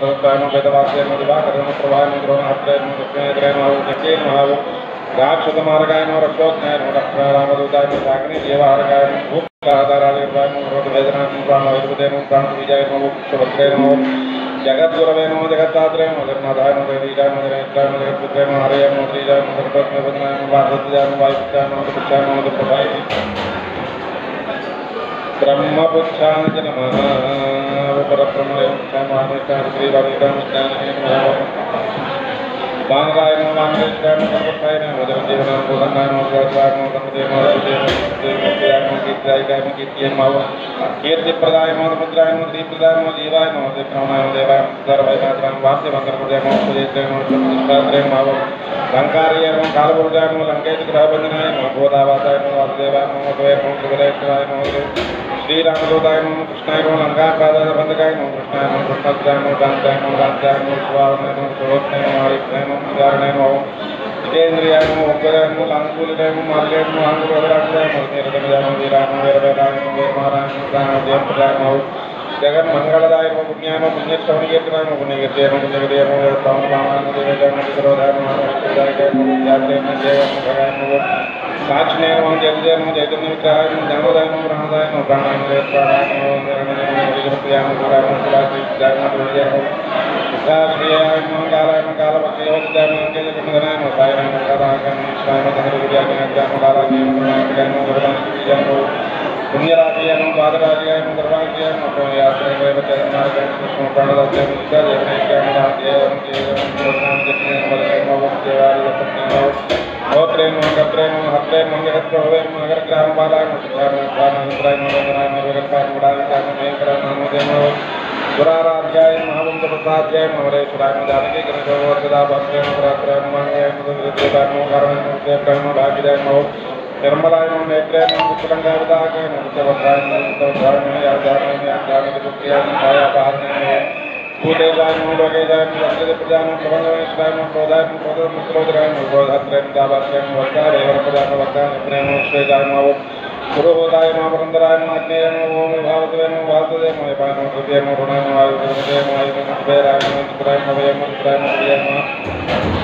Prabhu Vedavasya Madhivakaran Prabhu Drona Hatra Dukhnedra Mahavukin Mahavu Rakshata Margayano Rakshotnayano Ramadudayano Sakni Jevahargayano Bhukadharayano Vedana Prana Vedana Prana Vijayano Subhatrayano Jagat Guraveno Jagatatrayano Dharmadayano Vedayano Vedayano Vedayano Harayano Vedayano Vedayano Vedayano Vadhyano Vaipyano Vedayano Vedayano Brahmapucchana Janamana Parabrahmaya Samahana Sri Varidam Jnana Vanrayana Vanrayana Vanrayana Vadavajivana Bodhanayana Vadavajivana Vadavajivana Vadavajivana Kitrayana Kitrayana Mava Kirti Pradayana Mudrayana Sri Pradayana Jivayana Vadavajivana Devayana Sarvayana Vasya Vandrapradayana Sujayana Sujayana Mava Lankariyana Kalaburdayana Lankayana Grahabandhanayana Bodhavasayana Vasudevayana Madhvayana Srivarayana Sri Ramadodayana Krishnayana Lankariyana Bandhagayana Krishnayana Krishnadayana Dantayana Dantayana Swavanayana Swavatayana Haripayana Dharnayana Jitendriyana Ugarayana Lankulidayana Malayana Angurayana Niradamayana Virayana Veravayana Vemarayana Dhanayana Jayapradayana Jagan Mangaladayana Punyayana Punyashavaniyatrayana Punyagirjayana Punyagirjayana Punyagirjayana Punyagirjayana Punyagirjayana Punyagirjayana Sachinayana Jayajayana Jayajayana Vikrahayana Janodayana Pranadayana Pranayana Pranayana Pranayana Vijayapradayana Pranayana Pranayana Pranayana Sriyayana Galayana Galabhakya Vijayana Jayajayana Sayana Karakana Sayana Dhanarujayana Jayana Galayana Pranayana Pranayana Punyarajayana Vadarajayana Dharvajayana Punyasana Vajayana Margayana Pranadayana Jayajayana Jayajayana Jayajayana Jayajayana Otren Mangatren Hatren Mangatren Mangagram Balan Saran Saran Mangaram Mangaram Mangaram Mangaram Surarajaya Mahavamsa Prasajaya Mavare Suran Janaki Ganadava Sada Bhakran Pratran Mangaram Mangaram Mangaram Mangaram Bhagidaya Mahav Nirmalaya Netraya Putranga Vidaka Nirmalaya Nirmalaya Yajana Yajana Yajana Maya Bharana Udayana Udayana Yajana Pradana Pradana Pradana Pradana Pradana Pradana Pradana Pradana Vakara Pradana Vakara Prema Sridharma Guruhodayana Varandayana Agnayana Om Bhavadayana Vasudayana Vipana Pradayana Runayana Vayudayana Vayudayana Vedayana Vedayana Vedayana Vedayana Vedayana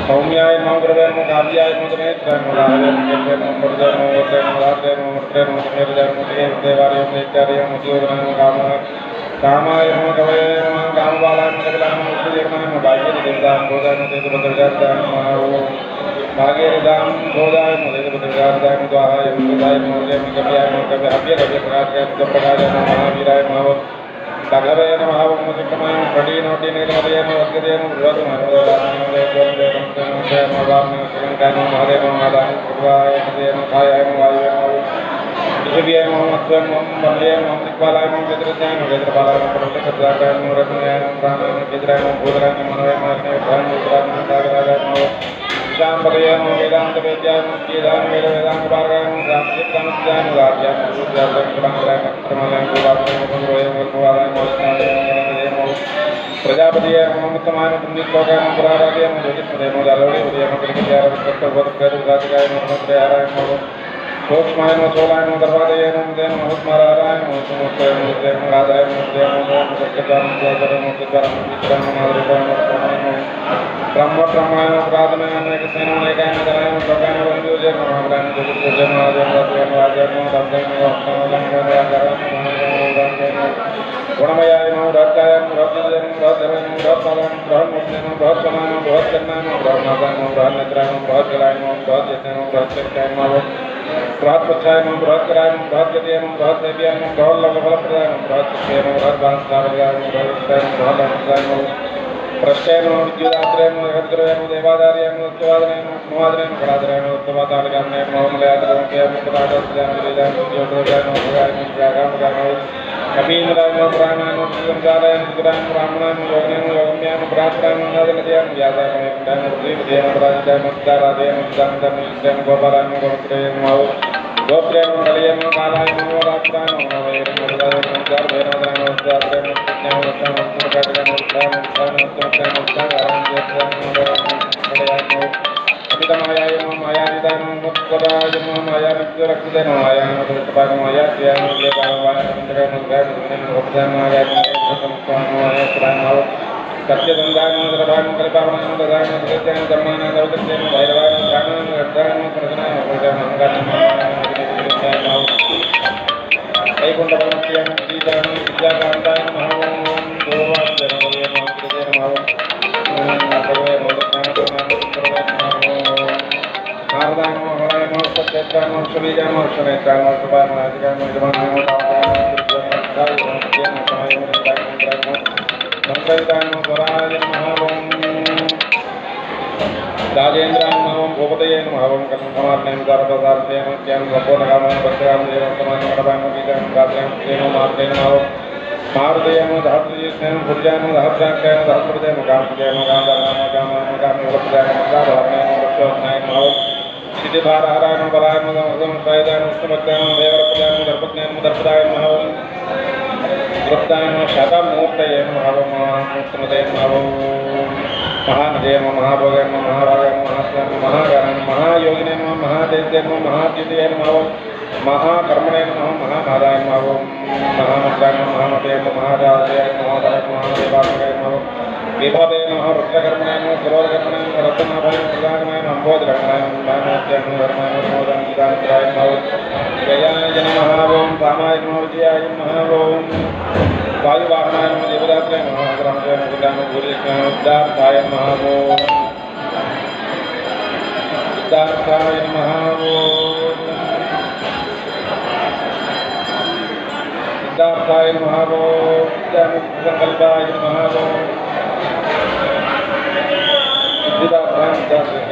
Saumyayana Gravayana Kavyayana Vedayana Vedayana Vedayana Vedayana Vedayana Vedayana Vedayana Vedayana Vedayana Vedayana Vedayana Kamayana Kavayana Kamabalana Kavalana Sudhirmana Bhagiri Devdam Bodhana Devdam Mahavu Bhagiri Bodhana Devdam Dvahaya Mudaya Mudaya Kavayana Kavya Kavya Prakaya Prakaya Mahaviraya Mahavu Tagavayana Mahavu Musikamayan Pradina Dina Madhyana Vadgadayana Vradana Vadana Vedana Vedana Vedana Vedana Mahadeva Madana Kavaya Madhyana Kayana Vayana Jivya Muhammad Bandhaya Muhammad Balaya Muhammad Vedrajana Vedrabalaya Muhammad Vedrajana Muhammad Brahmana Vedrajana Budrajana Manaya Manaya Brahmana Vedrajana Sagaraya Muhammad Shampadaya Muhammad Vedanta Vedjana Vedana Vedana Bhargaya Muhammad Ramajana Rajana Rujana Brahmana Brahmana Budrajana Budrojana Budrojana Budrojana Prajapatiya Muhammad Samana Pundit Lokaya Budrajana Budrojana Budrojana Budrojana Budrojana Budrojana Budrojana Budrojana Soksmayana Solayana Dharvadayana Mudayana Mahutmararayana Mudayana Mudayana Radayana Mudayana Mudayana Mudayana Mudayana Mudayana Mudayana Mudayana Brahma Brahmayana Pradhanayana Ekasena Ekayana Dharayana Prakayana Vandhyujana Mahavrayana Jagurujana Rajana Rajana Rajana Rajana Rajana Rajana Gunamayana Rajayana Rajayana Rajayana Rajayana Brahmajana Brahmanana Brahmanana Brahmanana Brahmanetrayana Brahmalayana Brahmajana Brahmajana Brahmachayana Brahmarayana Brahmadhyana Brahmadhyana Brahmalabhaladhyana Brahmadhyana Brahmadhyana Brahmadhyana Prasthayana Vidyudatrayana Gadgrayana Devadarayana Uttvadayana Uttvadayana Galadayana Uttvadayana Mohamalayana Kayana Pradayana Vedayana Yogadayana Bhagayana Bhagayana Kabindrayana Pranayana Sugamjayana Sugrayana Brahmanayana Yoganayana Yogamyana Brahmarayana Nadhanadhyana Vyadayana Vedayana Vidhyana Pradayana Dharadayana Vidyanadhyana Vidhyana Goparayana Gopatrayana Mahu Goprayana Kalayana Kalayana Varapurayana Manavayana Vedayana Dharvayana Vedayana Vedayana Vedayana Vedayana Vedayana Vedayana Vedayana Amitamaya Maya Nidana Muttarayana Maya Nidrakudana Maya Nidrakudana Maya Dhyana Vedayana Vedayana Vedayana Vedayana Vedayana Vedayana सत्यसंधानं द्रभानं कल्पावनं ददानं सत्यं धर्मानं दौत्यं भैरवानं प्राणानं रक्षानं प्रसन्नानं प्रसन्नानं वैकुण्ठपरमप्रियं श्रीजानं विद्याकान्ताय नमः ॐ गोवाञ्जनवये नमः कृते नमः ॐ भगवे मोदकानन्दनामसुन्दरवे नमः नारदाय नमः हराय नमः सत्येत्राय नमः श्रीजाय नमः शनेत्राय नमः शुभाय नमः अधिकाय नमः यजमानाय नमः तापकाय नमः कृत्याय नमः कृत्याय नमः समाय नमः नित्याय नमः संकरिताय नमः स्वराय नमः ॐ राजेन्द्राय नमः ॐ भूपतये नमः ॐ कल्पमात्मने दारदार्थे नमः ज्ञानं सपोनकामं भक्तकामं समानं गणपानं गीतं गात्रं तेनो मात्रे नमः मारुतये नमः धात्रिये नमः पुरुषाय नमः धात्राक्षाय नमः धात्रिये नमः कामये नमः कामये वरप्रदाय नमः रक्षोत्नाय नमः सिद्धिभारहराय नमः बलाय नमः सायुधाय नमः विष्णुभक्ताय नमः देवरप्रदाय नमः दर्पज्ञाय नमः दर्पदाय नमः गुप्ताय नमः शाखामूर्तये नमः मूर्तिमते नमः महानदे नमः महाभोगाय नमः महाभागाय नमः महास्वाय नमः महागाराय नमः महायोगिने नमः महादेव्ये नमः महाद्युतये नमः महाकर्मणे नमः महानादाय नमः महामन्त्राय नमः महामते नमः महाराजय नमः महादेवाय नमः विभवे नमः रुद्रकर्मणे नमः पुरोधकर्मणे नमः रत्नाभाय नमः प्रदानमाय नमः अम्बोधकर्मणे नमः दानोत्याय नमः धर्माय नमः मोदनगीताय नमः जयाय नमः ॐ रामाय नमः विजयाय नमः ॐ वायुवाहनाय नमः देवदात्राय नमः अग्रहणाय नमः गुदाय भूरिकाय उद्धारकाय नमः उद्धारकाय नमः उद्धारकाय नमः संकल्पाय नमः सिद्धिदात्माय नमः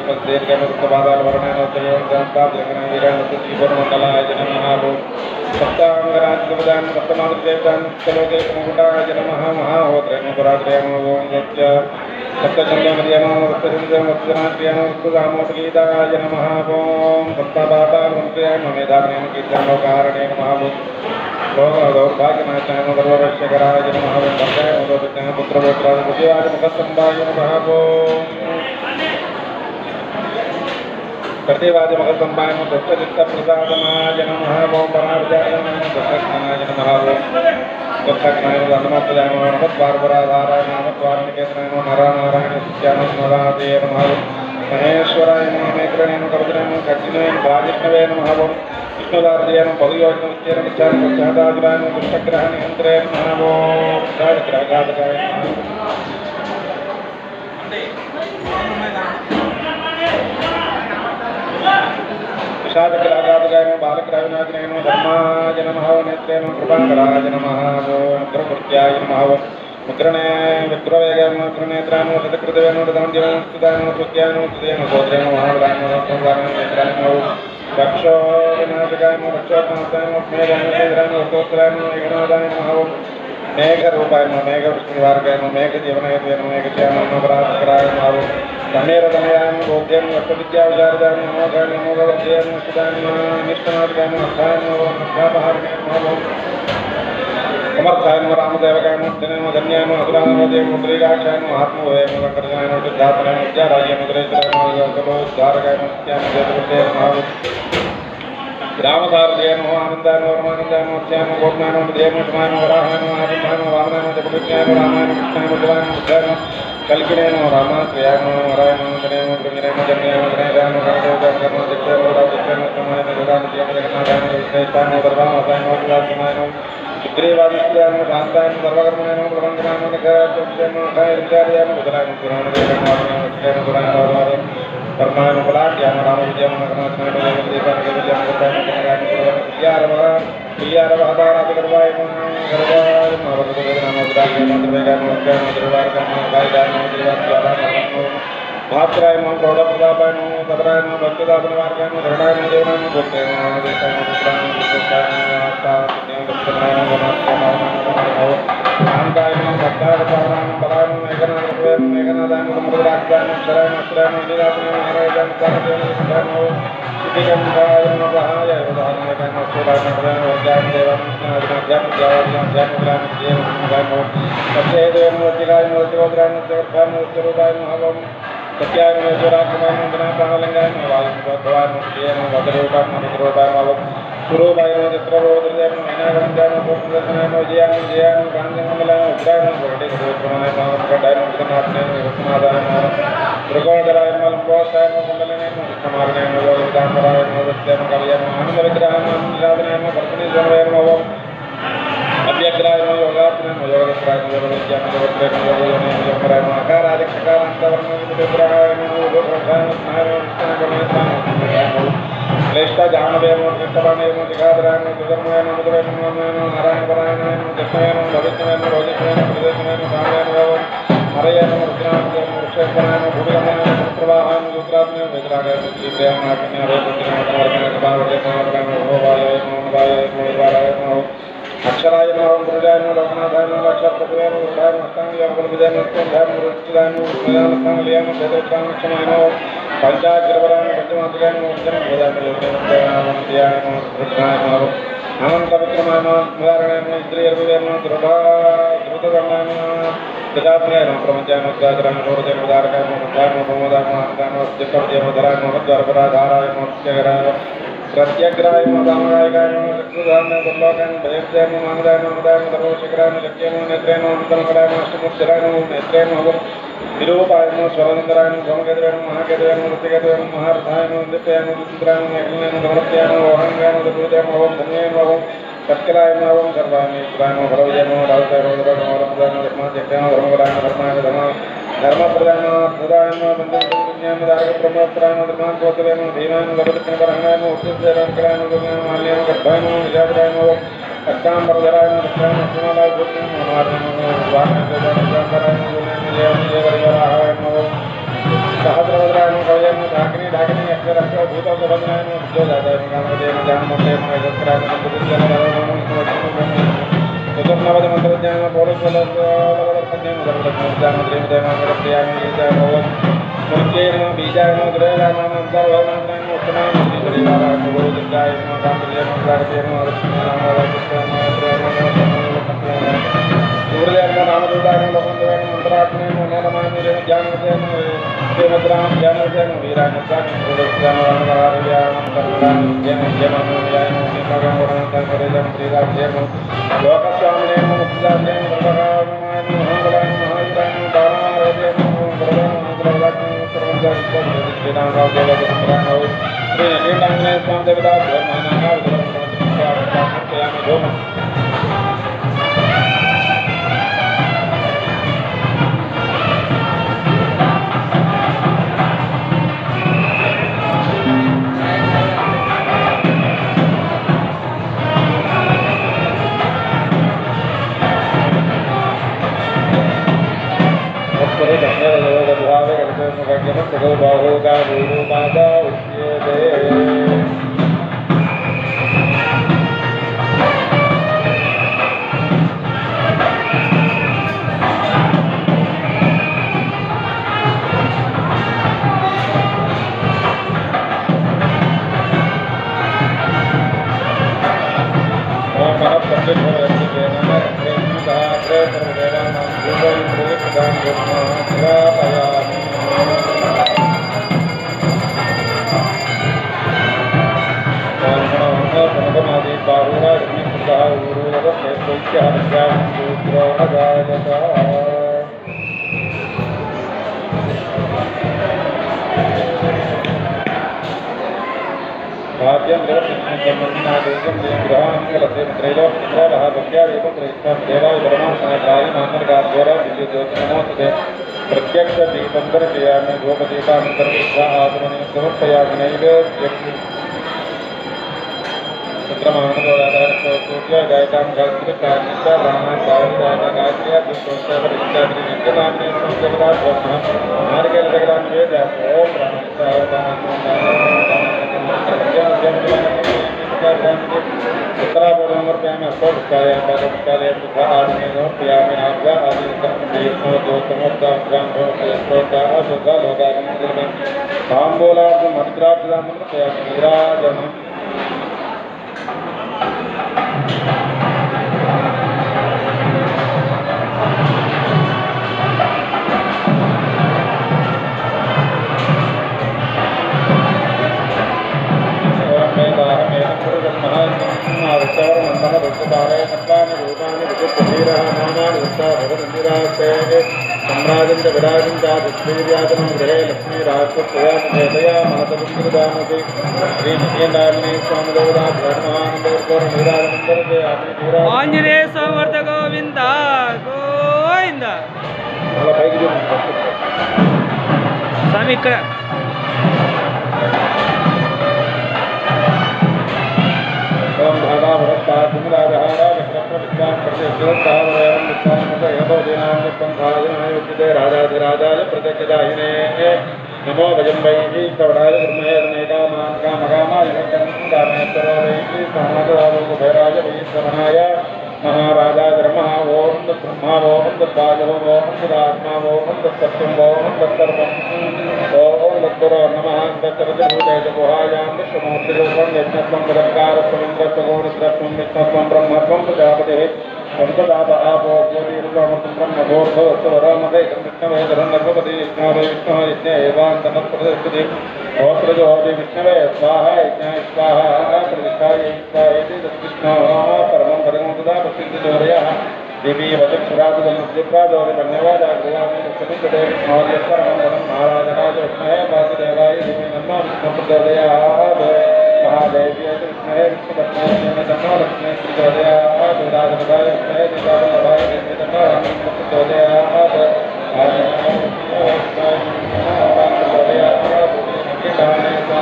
सप्तांगराजगदान सप्तमातृदेवतान सप्तलोके मुकुटाय नमः महाहोत्रे नमः नमो सत्य सप्तचन्द्रमर्याय नमः सप्तचन्द्रं वत्सनात्याय नमः सप्तसामोपगीताय नमः ॐ सप्तपातालमन्त्र्याय नमः मेधाग्नेन कीर्तनलोकारणे नमः दौर्भाग्यनाशाय नमः सर्वरक्षकराय नमः भक्ताय नमः पुत्रपुत्राय पुत्र्याय मुखस्तम्भाय नमः प्रतिवाद मगसंबाय नमः दत्तचित्तप्रसादनाय नमः ॐ परार्जाय नमः दत्तज्ञानाय नमः दत्तज्ञानाय नमः धर्मप्रदाय नमः नमस्वार्पराधाराय नमः स्वार्णिकेतनाय नमः नरनारायण सत्यानंदनाथाय नमः महेश्वराय नमः मेघ्रणे नमः कवचने नमः खड्जिने नमः भाजिष्णवे नमः विष्णुदार्दये नमः भगयोजनमुख्ये नमः चारुपश्चादाजुराय नमः दुष्टग्रहनियन्त्रे नमः ग्रहघातकाय नमः शादकरागादगाय नमः बालकराविनाशनाय नमः धर्माय नमः नेत्रे नमः कृपाकराय नमः मुद्रकृत्याय नमः मुद्रणे विद्रवेगाय नमः कृनेत्राय नमः तत्कृतवे नमः तदान्त्याय नमः स्तुताय नमः स्तुत्याय नमः स्तुते नमः गोत्रे नमः महाबलाय नमः संसाराय नेत्राय नमः रक्षो विनाशकाय नमः रक्षोत्नाथाय नमः मेघाय नमः मेघराय नमः रक्षोत्तराय नमः मेघनादाय नमः मेघरूपाय नमः मेघविष्णुनिवारकाय नमः मेघजीवनाय नमः मेघज्ञाय नमः परात्पराय नमः तमेरतमयाय नमः बोध्याय नमः अष्टविद्याविशारदाय नमः मोघाय नमः मोघवध्याय नमः सुदाय नमः निष्ठनाथकाय नमः अर्थाय नमः अर्थापहारिणे नमः समर्थाय नमः रामदेवकाय नमः नमः धन्याय नमः असुराय नमः देव मुद्रिकाक्षाय नमः आत्मभये नमः संकर्षणाय नमः सिद्धार्थाय नमः विद्याराज्य नमः सुरेश्वराय नमः सर्वोद्धारकाय नमः नित्यानंद जयप्रभुते नमः रामसारथ्याय नमः आनन्दाय नमः परमानन्दाय नमः नित्याय नमः गोपनाय नमः देवमठमाय नमः वराहाय नमः आदित्याय नमः वामनाय नमः जपकृत्याय नमः रामाय नमः कृष्णाय नमः शिवाय नमः बुद्धाय नमः कल्किने नमः रामाश्रयाय नमः वराय नमः गणे नमः गृहिणे नमः जन्याय नमः गणेशाय नमः गणदेवताय नमः दक्षाय नमः राजक्षाय नमः समाय नमः जगन्नाथाय नमः जगन्नाथाय नमः विष्णुशाय नमः सर्वामसाय नमः शिवाय नमः सुग्रीवादित्याय नमः शान्ताय नमः सर्वकर्मणे नमः प्रभङ्गनाय नमः निखिलाय नमः खायरिचार्याय नमः विदलाय नमः पुराणदेवाय नमः शिवाय नमः पुराण परमाय नमः बलाढ्याय नमः रामविजयाय नमः कर्णाचनाय नमः देवदेवाय नमः देवदेवाय नमः कृताय नमः प्रियारवहादारादिगर्वाय नमः गर्वाय नमः वरदवेदाय नमः विदाय नमः द्रवेगाय नमः उत्याय नमः द्रवार्गाय नमः गायगाय नमः द्रवार्गाय नमः भात्राय नमः प्रौढप्रतापाय नमः तपराय नमः भक्तदापनवार्गाय नमः धरणाय नमः देवनाय नमः भक्ताय नमः देशाय नमः पुत्राय नमः पुत्राय नमः आत्ताय नमः दक्षिणाय नमः वनात्याय नमः शान्ताय नमः भक्ताय प्रतापाय नमः बलाय नमः मेघनादाय नमः मेघनादाय नमः मुद्राक्षाय नमः अक्षराय नमः अक्षराय नमः नीलाय नमः नारायणाय नमः सारथ्याय नमः सिद्धाय नमः सिद्धिगन्धाय नमः सहायाय उदाहरणाय नमः स्थूलाय नमः देवाय नमः देवाय नमः सत्यहेतवे नमः वज्जिकाय नमः वज्जिगोत्राय नमः वज्जिगोत्राय नमः वज्जिरूपाय नमः सत्याय नमः ईश्वरात्माय नमः गुणाय प्राणलिंगाय नमः वायुभवाय नमः श्रियाय नमः वज्ररूपाय नमः रुद्ररूपाय नमः स्वरूपाय नमः चित्ररूपाय नमः विनायकवन्द्याय नमः स्वप्नदर्शनाय नमः विजयाय नमः जयाय नमः कान्तिमङ्गलाय नमः उग्राय नमः प्रकटीकृतोत्तमाय नमः Markandaaya Namo Jagannathanaya Viswanathaya Namo Mrugodharaya Namo Lambosaya Namo Kundalinaya Namo Krishnamarganaya Namo Yogidantaraya Namo Vidyaya Namo Kalaya Namo Ananda Vigrahaya Namo Niladhanaya Namo Kalpani Swaraya Namo Abhyagraya Namo Yogaatmaya Namo Yogadasraya Namo Yogavidyaya Namo Yogatraya Namo Yogayoga Namo Yogamaya Namo Akaradikshakarantavara Namo Vidrahaya Namo Yogadasraya Namo Snahaya Namo Leshta Janavaya Namo Krishnavaya Namo Jigadharaya Namo Jidharmaya Namo Muduraya Namo Narayana Parayana Namo Jasnaya Namo Bhavitnaya Namo Rojitnaya Namo Pradesnaya Namo Dhamaya Namo Maraya Namo Rudraya Namo Ruksheparaya Namo Bhuvigamaya Namo Prabhaya Namo Jyotirapnaya Namo Vedragaya Namo Jibraya Namo Akanya Namo Putraya Namo Margaya Namo Bhavaya Namo Margaya Namo Bhavaya Namo Navaya Namo Varaya Namo Aksharaaya Namo Gurujaya Namo Lokanathaya Namo Lakshaprabhaya Namo Gurudhaya Namo Astangaya Namo Kalvijaya Namo Stundhaya Namo Ruchidaya Namo Smedaya Namo Stangalaya Namo Vedakshamaya Namo Kshamaya Namo Panchagirvaraya Namo Panchamatagaya Namo Vijaya Namo Vedaya Namo Yoginaya Namo Nandiyaya Namo Krishnaaya Namo Ananta Vikramaya Namo Nadaraya Namo Indriyarvivaya Namo Drutadamaya Namo Dajatmaya Namo Pramajaya Namo Dajraya Namo Dhoradaya Namo Dharkaya Namo Nandaya Namo Pramodaya Namo Anandaya Namo Jitavadaya Namo Dharaya Namo Dvarapara Dharaya Namo Syagaraya Pratyagraya Namo Dhamaraya Namo Lakshudhaya Namo Dhamlokaya Namo Bhayasya Namo Manadaya Namo Madaya Namo Dharvashikraya Namo Lakshya Namo Netraya Namo Antamakaya Namo Ashtamurtiraya Namo Netraya Namo Nirupaya Namo Swaranandaraya Namo Dhammagadaya Namo Mahagadaya Namo Rathigadaya Namo Maharthaya Namo Nitya Namo Nitindraya Namo Meghlanaya Namo Dhamarapya Namo Vahangaya Namo Dharvudaya Namo Dhanyaya Namo Katkalaya Namo Sarvaya Namo Namo Bharavijaya Namo Dhavataya Namo Dharavaya Namo Dharamudaya Namo Dharmajaktaya Namo Dharmagadaya Namo Dharmaya Dharma Dharmapradaya Namo Ardhadaya Namo Bandhavijaya Namo Dharga Brahmatraya Namo Dharman Kotavaya Namo Dhimaya Namo Dharmadikana Parangaya Namo Uttudaya Rankalaya Namo Dhumaya Namo Mahalaya Namo Garbhaya Namo Nijadraya Namo Akkambaradharaya Namo Dakshaya Namo Sumalaya Bhutya Namo Navaraya Namo Vahana Jaya Namo Jantaraya Namo Dhunaya Namo Jaya Namo Jaya Namo Sahasravadharaya Namo Kavaya Namo Dhakini Dhakini Akshara Akshara Bhuta Sabhadanaya Namo Jodhadaya Namo Kamadaya Namo Janamandaya Namo Yajaskaraya Namo Buddhaya Namo Dharmaya Namo Sudarnavada Mantrajaya Namo Purusvala Purusvala Namo Dharmadaya Namo Drimudaya Namo Garapriya Namo Yajaya Namo Murjaya Namo Bijaya Namo Graya Namo Antarvaya Namo Uttanaya Namo Srivaraya Namo Gurudaya Namo Dhammadaya Namo Garapriya Namo Arishmaya Namo Rajasya Namo Atraya Namo Lakshya Namo Surdaya Namo Ramadudaya Namo Lokandaya Namo Antaratmaya Namo Nodamaya Namo Jnanavadaya Namo Devadrama Jnanavadaya Namo Virajasya Namo Gurudaya Namo Ramaharaya Namo Sarvadaya Namo Jnana Namo Jaya Namo Nimagam Gurunataya Namo Sridharjaya Namo Lokaswamine Namo Muktidaya Namo Dharmakaya Namo Hangalaya Namo Mahayuraya Namo Dharmaraya Namo Gurudaya Namo Gurudaya Namo Sarvandaya Namo Sridham Rao Deva Dhammakaya Namo Sri Nagindanganaya Swam Devadas Dharmana Namo Dharmakaya Namo प्रत्यक्ष दीपंकर क्रियामि गोपदीपांतर आत्मनि समर्पयामि नैवेद्यम् सूत्र गायकां गायत्री प्राणिता ब्राह्मण गायत्री गायत्री दुष्टोत्तर परिष्ठा नित्यनामने संस्कृता ब्रह्म मार्गे लगरान वेद ओम प्राणिता उत्तरापूर्वमर्पयामि अस्तोत्काले पादोत्काले सुख आदिने समर्पयामि नाभ्या आदि समर्पयेत्नो दोषमोक्ताभ्यां भवति स्तोता अशुद्ध लोकागमनम् ताम्बूलार्थं मन्त्रार्थं समर्पयामि नीराजनम् लक्ष्मीरास्ते सम्राजं च विराजं च विष्णुर्यातनं गृहे लक्ष्मीराजपुत्रया मातपुत्रदानति श्रीनिकेताग्ने स्वामिदेवता धर्मानन्दपूर्णविराजमन्दरते आत्मीरा आंजनेय समर्थ गोविंद गोविंद అలా పైకి చూడండి స్వామి ఇక్కడ ओम धारा भरता तुमराजहारा विक्रम विज्ञान प्रतिष्ठितावयं विज्ञानमतयतो दिनां पंथायनायुक्ते राजाधिराजाय प्रत्यक्षदायिने नमो भजं वैहि सवराय ब्रह्मेर्नेकामान् कामकामाय कामेश्वरो वैहि समादरालोकभैराय वै श्रवणाय महाराजा ब्रह्मा ओम ब्रह्मा ओम तत्पादो ओम तदात्मा ओम तत्सत्यं ओम तत्सर्वं ओम तत्पुरो नमः तत्सर्वभूतैकगुहायां विश्वमूर्तिरूपं यज्ञत्वं निरङ्कारत्वं इन्द्रत्वगुणत्रत्वं विष्णुत्वं ब्रह्मत्वं प्रजापतिः संसदापो ज्योतिरूपमृतं ब्रह्मभूर्भुवस्वरमदैकं विष्णवे नर्मपति विष्णवे विष्णुः यज्ञ एवान्तमत्प्रतिष्ठति ओत्रजोति विष्णवे स्वाहा यज्ञाय स्वाहा प्रतिष्ठाय स्वाहेति तद्विष्णोः परमं पदं तदा प्रसिद्धिजोरयः देवी वचक्षुराजगन्मद्यप्राजोरि धन्यवादाग्रवामि दक्षिणकटे विष्णोर्यत्परमं पदं महाराजराज विष्णवे वासुदेवाय देवी नमः विष्णुप्रचोदयात् महादेव्यै विष्णवे विष्णुपत्न्यै नमः लक्ष्मी प्रचोदयात् राजपदाय विष्णवे दीपावल्लभाय देवी नमः विष्णुप्रचोदयात्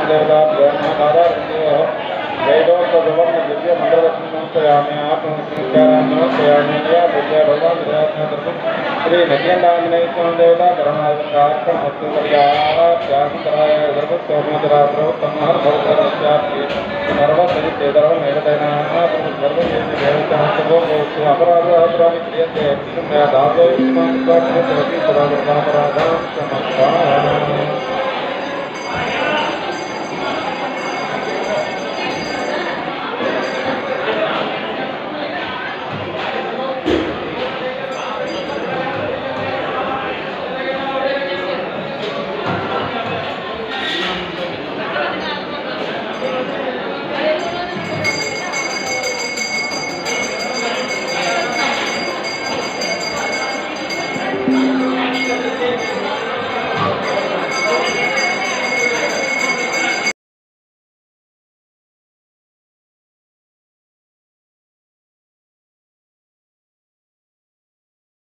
देवता ब्रह्मकारारण्यो वेदोक्तभवं दिव्य मंडलक्ष्मी नमस्यामि आत्मनमस्कारान् नमस्यामि या पूज्य भगवान् विराजनाथं श्री नगेन्द्रांजनेय स्वामी देवता परमात्मार्पणमस्तु व्यासंतराय गर्भस्थोमोदरात्रौ तन्महर भवतरस्यापि सर्वसहिते सर्वमेवतेनाः सर्वमेव देवतास्तवोस्तु अपराधानि क्रियन्ते विष्णुमया दासो युष्मान् स्वामित्वति सदा अपराधां क्षमस्वामि